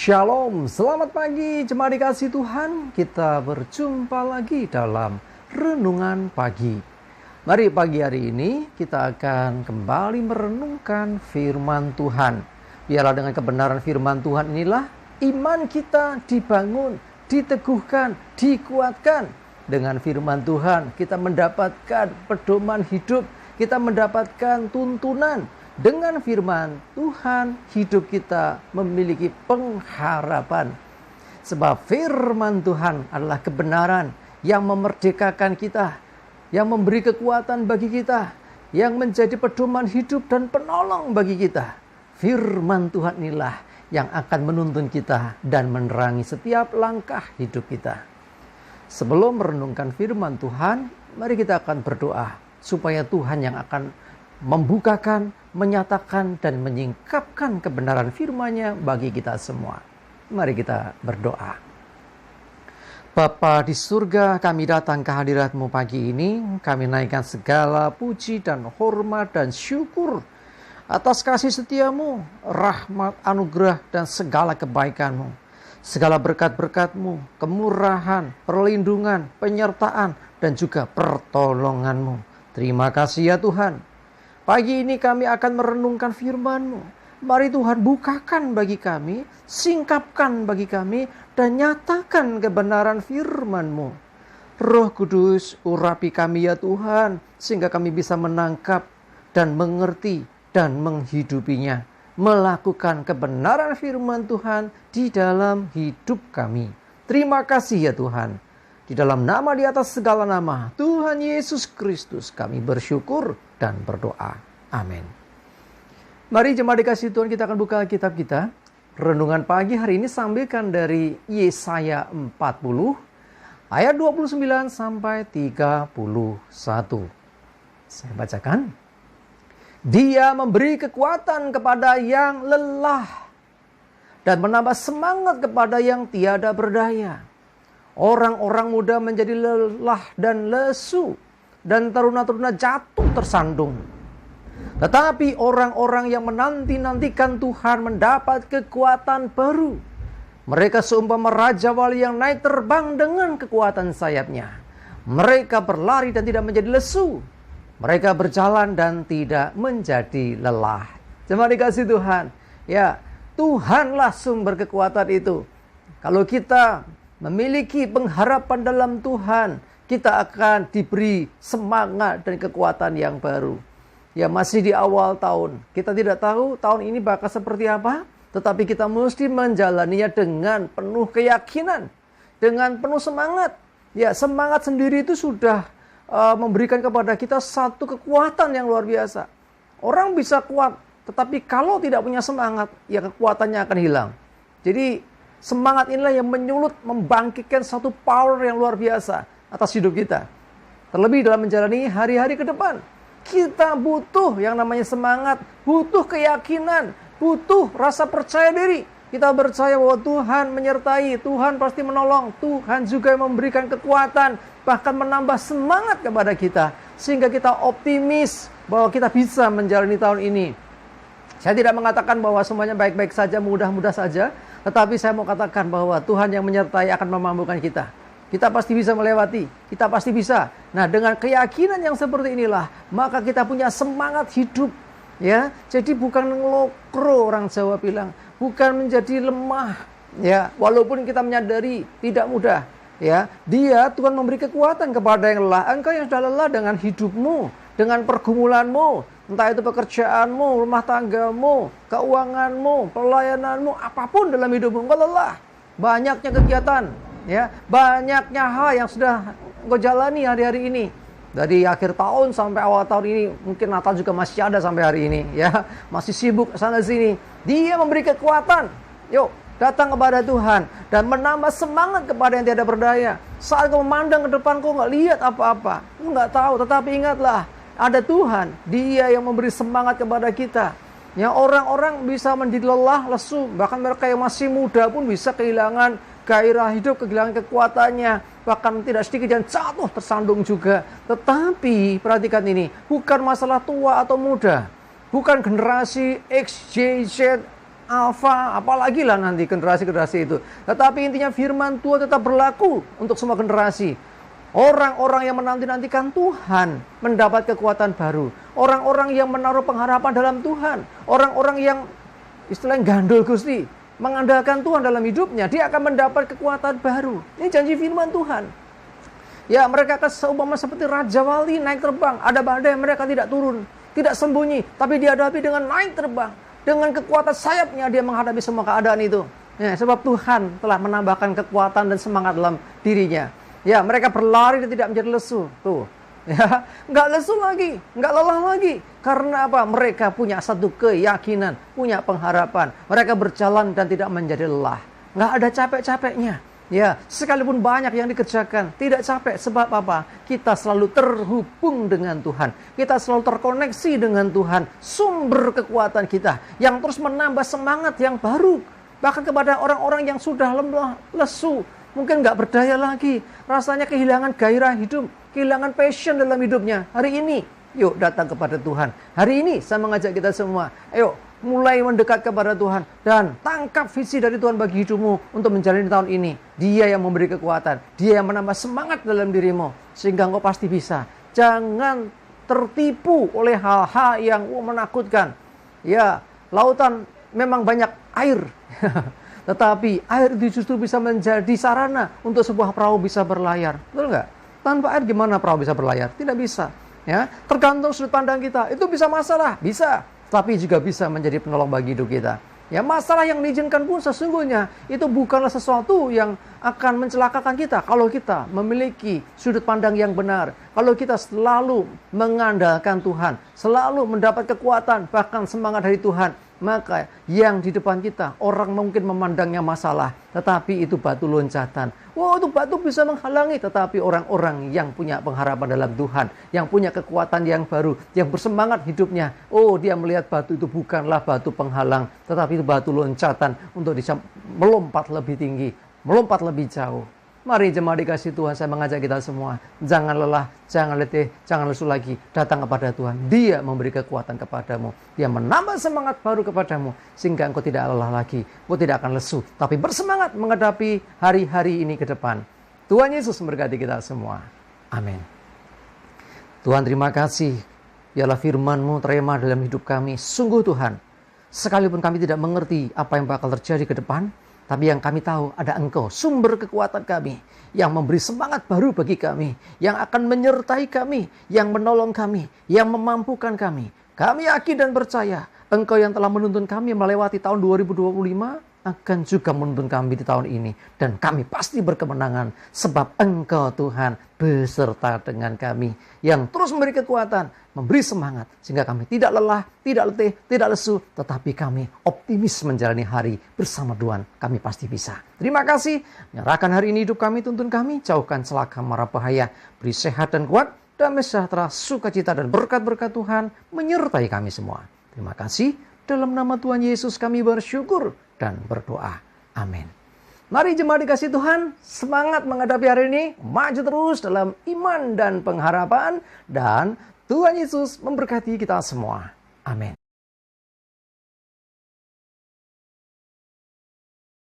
Shalom, selamat pagi jemaat dikasih Tuhan. Kita berjumpa lagi dalam Renungan Pagi. Mari pagi hari ini kita akan kembali merenungkan firman Tuhan. Biarlah dengan kebenaran firman Tuhan inilah iman kita dibangun, diteguhkan, dikuatkan. Dengan firman Tuhan kita mendapatkan pedoman hidup, kita mendapatkan tuntunan. Dengan firman Tuhan, hidup kita memiliki pengharapan. Sebab firman Tuhan adalah kebenaran yang memerdekakan kita, yang memberi kekuatan bagi kita, yang menjadi pedoman hidup dan penolong bagi kita. Firman Tuhan inilah yang akan menuntun kita dan menerangi setiap langkah hidup kita. Sebelum merenungkan firman Tuhan, mari kita akan berdoa supaya Tuhan yang akan membukakan, menyatakan, dan menyingkapkan kebenaran firman-Nya bagi kita semua. Mari kita berdoa. Bapa di surga, kami datang ke hadirat-Mu pagi ini. Kami naikkan segala puji dan hormat dan syukur atas kasih setia-Mu, rahmat, anugerah, dan segala kebaikan-Mu. Segala berkat-berkat-Mu, kemurahan, perlindungan, penyertaan, dan juga pertolongan-Mu. Terima kasih ya Tuhan. Pagi ini kami akan merenungkan firman-Mu. Mari Tuhan bukakan bagi kami, singkapkan bagi kami, dan nyatakan kebenaran firman-Mu. Roh Kudus, urapi kami ya Tuhan, sehingga kami bisa menangkap dan mengerti dan menghidupinya. Melakukan kebenaran firman Tuhan di dalam hidup kami. Terima kasih ya Tuhan. Di dalam nama di atas segala nama, Tuhan Yesus Kristus, kami bersyukur dan berdoa. Amin. Mari jemaat dikasih Tuhan, kita akan buka kitab kita. Renungan pagi hari ini sambilkan dari Yesaya 40, ayat 29 sampai 31. Saya bacakan. Dia memberi kekuatan kepada yang lelah dan menambah semangat kepada yang tiada berdaya. Orang-orang muda menjadi lelah dan lesu, dan taruna-taruna jatuh tersandung. Tetapi orang-orang yang menanti-nantikan Tuhan mendapat kekuatan baru. Mereka seumpama raja wali yang naik terbang dengan kekuatan sayapnya. Mereka berlari dan tidak menjadi lesu. Mereka berjalan dan tidak menjadi lelah. Jemaat dikasih Tuhan, ya, Tuhanlah sumber kekuatan itu. Kalau kita memiliki pengharapan dalam Tuhan, kita akan diberi semangat dan kekuatan yang baru. Ya, masih di awal tahun, kita tidak tahu tahun ini bakal seperti apa, tetapi kita mesti menjalaninya dengan penuh keyakinan, dengan penuh semangat. Ya, semangat sendiri itu sudah memberikan kepada kita satu kekuatan yang luar biasa. Orang bisa kuat, tetapi kalau tidak punya semangat, ya kekuatannya akan hilang. Jadi semangat inilah yang menyulut, membangkitkan satu power yang luar biasa atas hidup kita. Terlebih dalam menjalani hari-hari ke depan. Kita butuh yang namanya semangat, butuh keyakinan, butuh rasa percaya diri. Kita percaya bahwa Tuhan menyertai, Tuhan pasti menolong, Tuhan juga memberikan kekuatan, bahkan menambah semangat kepada kita. Sehingga kita optimis bahwa kita bisa menjalani tahun ini. Saya tidak mengatakan bahwa semuanya baik-baik saja, mudah-mudah saja. Tetapi saya mau katakan bahwa Tuhan yang menyertai akan memampukan kita. Kita pasti bisa melewati. Kita pasti bisa. Nah, dengan keyakinan yang seperti inilah, maka kita punya semangat hidup. Ya, jadi bukan ngelokro, orang Jawa bilang. Bukan menjadi lemah. Ya, walaupun kita menyadari tidak mudah. Ya, Tuhan memberi kekuatan kepada yang lelah. Engkau yang sudah lelah dengan hidupmu, dengan pergumulanmu, entah itu pekerjaanmu, rumah tanggamu, keuanganmu, pelayananmu, apapun dalam hidupmu, engkau lelah. Banyaknya kegiatan, ya, banyaknya hal yang sudah engkau jalani hari-hari ini. Dari akhir tahun sampai awal tahun ini, mungkin Natal juga masih ada sampai hari ini, ya, masih sibuk sana sini. Dia memberi kekuatan. Yuk, datang kepada Tuhan dan menambah semangat kepada yang tiada berdaya. Saat kau memandang ke depan, kau nggak lihat apa-apa, kau nggak tahu, tetapi ingatlah, ada Tuhan, Dia yang memberi semangat kepada kita. Yang orang-orang bisa menjadi lelah, lesu, bahkan mereka yang masih muda pun bisa kehilangan gairah hidup, kehilangan kekuatannya, bahkan tidak sedikit yang jatuh tersandung juga. Tetapi perhatikan ini, bukan masalah tua atau muda, bukan generasi X, Y, Z, Alfa, apalagi lah nanti generasi-generasi itu. Tetapi intinya firman Tuhan tetap berlaku untuk semua generasi. Orang-orang yang menanti-nantikan Tuhan mendapat kekuatan baru. Orang-orang yang menaruh pengharapan dalam Tuhan. Orang-orang yang istilahnya gandul Gusti, mengandalkan Tuhan dalam hidupnya, dia akan mendapat kekuatan baru. Ini janji firman Tuhan. Ya, mereka akan seumpama seperti Raja Wali naik terbang. Ada badai, mereka tidak turun, tidak sembunyi, tapi dihadapi dengan naik terbang. Dengan kekuatan sayapnya dia menghadapi semua keadaan itu. Ya, sebab Tuhan telah menambahkan kekuatan dan semangat dalam dirinya. Ya, mereka berlari dan tidak menjadi lesu. Tuh, ya, nggak lesu lagi, nggak lelah lagi. Karena apa? Mereka punya satu keyakinan, punya pengharapan. Mereka berjalan dan tidak menjadi lelah. Nggak ada capek-capeknya. Ya, sekalipun banyak yang dikerjakan, tidak capek. Sebab apa? Kita selalu terhubung dengan Tuhan. Kita selalu terkoneksi dengan Tuhan. Sumber kekuatan kita yang terus menambah semangat yang baru. Bahkan kepada orang-orang yang sudah lemah, lesu, mungkin nggak berdaya lagi. Rasanya kehilangan gairah hidup, kehilangan passion dalam hidupnya. Hari ini, yuk datang kepada Tuhan. Hari ini saya mengajak kita semua, ayo mulai mendekat kepada Tuhan dan tangkap visi dari Tuhan bagi hidupmu untuk menjalani tahun ini. Dia yang memberi kekuatan, dia yang menambah semangat dalam dirimu sehingga engkau pasti bisa. Jangan tertipu oleh hal-hal yang menakutkan. Ya, lautan memang banyak air, tetapi air itu justru bisa menjadi sarana untuk sebuah perahu bisa berlayar. Betul nggak? Tanpa air gimana perahu bisa berlayar? Tidak bisa. Ya, tergantung sudut pandang kita. Itu bisa masalah, bisa. Tapi juga bisa menjadi penolong bagi hidup kita. Ya, masalah yang diizinkan pun sesungguhnya itu bukanlah sesuatu yang akan mencelakakan kita. Kalau kita memiliki sudut pandang yang benar, kalau kita selalu mengandalkan Tuhan, selalu mendapat kekuatan, bahkan semangat dari Tuhan, maka yang di depan kita, orang mungkin memandangnya masalah, tetapi itu batu loncatan. Wow, itu batu bisa menghalangi, tetapi orang-orang yang punya pengharapan dalam Tuhan, yang punya kekuatan yang baru, yang bersemangat hidupnya, oh, dia melihat batu itu bukanlah batu penghalang, tetapi itu batu loncatan untuk bisa melompat lebih tinggi, melompat lebih jauh. Mari jemaat dikasih Tuhan, saya mengajak kita semua, jangan lelah, jangan letih, jangan lesu lagi, datang kepada Tuhan. Dia memberi kekuatan kepadamu, dia menambah semangat baru kepadamu, sehingga engkau tidak lelah lagi, engkau tidak akan lesu, tapi bersemangat menghadapi hari-hari ini ke depan. Tuhan Yesus memberkati kita semua. Amin. Tuhan, terima kasih, biarlah firman-Mu terema dalam hidup kami. Sungguh Tuhan, sekalipun kami tidak mengerti apa yang bakal terjadi ke depan, tapi yang kami tahu ada Engkau, sumber kekuatan kami, yang memberi semangat baru bagi kami, yang akan menyertai kami, yang menolong kami, yang memampukan kami. Kami yakin dan percaya, Engkau yang telah menuntun kami melewati tahun 2025, akan juga menuntun kami di tahun ini. Dan kami pasti berkemenangan, sebab Engkau Tuhan beserta dengan kami, yang terus memberi kekuatan, memberi semangat, sehingga kami tidak lelah, tidak letih, tidak lesu, tetapi kami optimis menjalani hari bersama Tuhan. Kami pasti bisa. Terima kasih. Menyerahkan hari ini hidup kami, tuntun kami, jauhkan celaka mara bahaya, beri sehat dan kuat, damai sejahtera, sukacita dan berkat-berkat Tuhan menyertai kami semua. Terima kasih. Dalam nama Tuhan Yesus kami bersyukur dan berdoa. Amin. Mari jemaat dikasih Tuhan, semangat menghadapi hari ini, maju terus dalam iman dan pengharapan, dan Tuhan Yesus memberkati kita semua. Amin.